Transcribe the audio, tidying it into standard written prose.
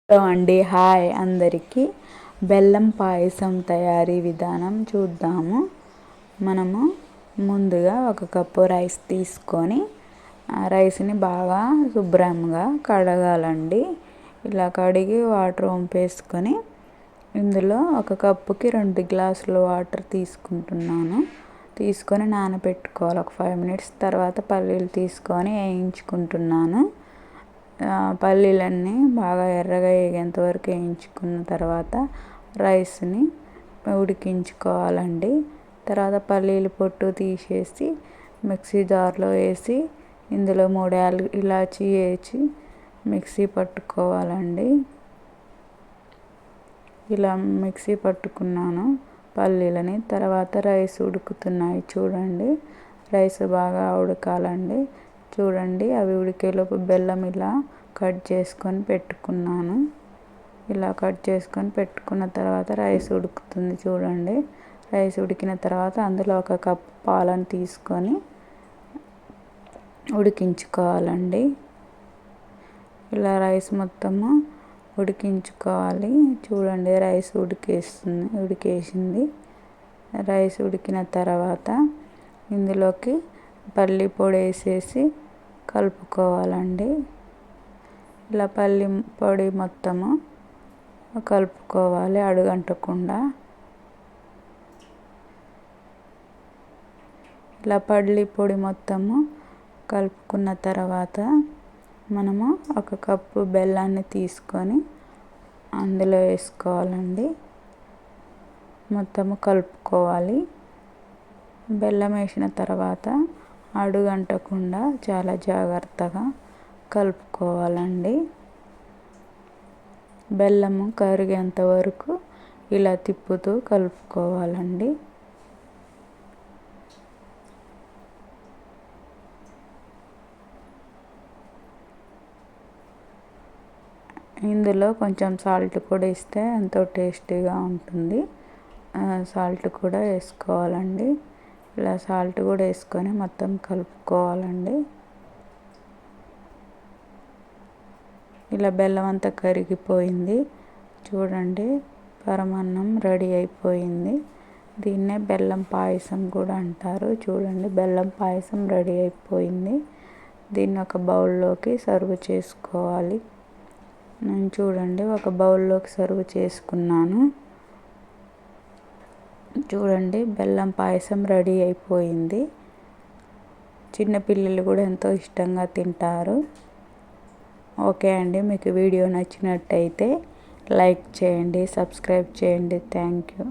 Hello అండి, hi అందరికీ. బెల్లం పాయసం తయారీ విధానం చూద్దాము. మనము ముందుగా 1 కప్పు రైస్ తీసుకొని ఆ రైస్ని బాగా శుభ్రంగా కడగాలండి. ఇలా కడిగి వాటర్ వంపేసుకొని ఇందులో 1 కప్పుకి 2 గ్లాసుల వాటర్ తీసుకొని నానబెట్టుకోవాలి. ఒక 5 మినిట్స్ తర్వాత పల్లీలు తీసుకొని వేయించుకుంటున్నాను. పల్లీలన్నీ బాగా ఎర్రగా వేగేంత వరకు వేయించుకున్న తర్వాత రైస్ని ఉడికించుకోవాలండి. తర్వాత పల్లీలు పొట్టు తీసేసి మిక్సీ జార్లో వేసి ఇందులో 3 ఇలాచీ వేసి మిక్సీ పట్టుకోవాలండి. ఇలా మిక్సీ పట్టుకున్నాను పల్లీలని. తర్వాత రైస్ ఉడుకుతున్నాయి చూడండి. రైస్ బాగా ఉడకాలండి. చూడండి, అవి ఉడికేలోపు బెల్లం ఇలా కట్ చేసుకొని పెట్టుకున్నాను. ఇలా కట్ చేసుకొని పెట్టుకున్న తర్వాత రైస్ ఉడుకుతుంది చూడండి. రైస్ ఉడికిన తర్వాత అందులో 1 కప్పు పాలను తీసుకొని ఉడికించుకోవాలండి. ఇలా రైస్ మొత్తము ఉడికించుకోవాలి. చూడండి, రైస్ ఉడికేసింది. రైస్ ఉడికిన తర్వాత ఇందులోకి పల్లి పొడి వేసేసి కలుపుకోవాలండి. ఇలా పల్లి పొడి మొత్తము కలుపుకోవాలి అడుగంటకుండా. ఇలా పల్లి పొడి మొత్తము కలుపుకున్న తర్వాత మనము 1 కప్పు బెల్లాన్ని తీసుకొని అందులో వేసుకోవాలండి. మొత్తము కలుపుకోవాలి. బెల్లం వేసిన తర్వాత అడుగంటకుండా చాలా జాగ్రత్తగా కలుపుకోవాలండి. బెల్లము కరిగేంత వరకు ఇలా తిప్పుతూ కలుపుకోవాలండి. ఇందులో కొంచెం సాల్ట్ కూడా ఇస్తే ఎంతో టేస్టీగా ఉంటుంది. సాల్ట్ కూడా వేసుకోవాలండి. ఇలా సాల్ట్ కూడా వేసుకొని మొత్తం కలుపుకోవాలండి. ఇలా బెల్లం అంతా కరిగిపోయింది చూడండి. పరమాన్నం రెడీ అయిపోయింది. దీన్నే బెల్లం పాయసం కూడా అంటారు. చూడండి, బెల్లం పాయసం రెడీ అయిపోయింది. దీన్ని ఒక బౌల్లోకి సర్వ్ చేసుకోవాలి. నేను చూడండి ఒక బౌల్లోకి సర్వ్ చేసుకున్నాను. చూడండి, బెల్లం పాయసం రెడీ అయిపోయింది. చిన్నపిల్లలు కూడా ఎంతో ఇష్టంగా తింటారు. ఓకే అండి, మీకు వీడియో నచ్చినట్టయితే లైక్ చేయండి, సబ్స్క్రైబ్ చేయండి. Thank you.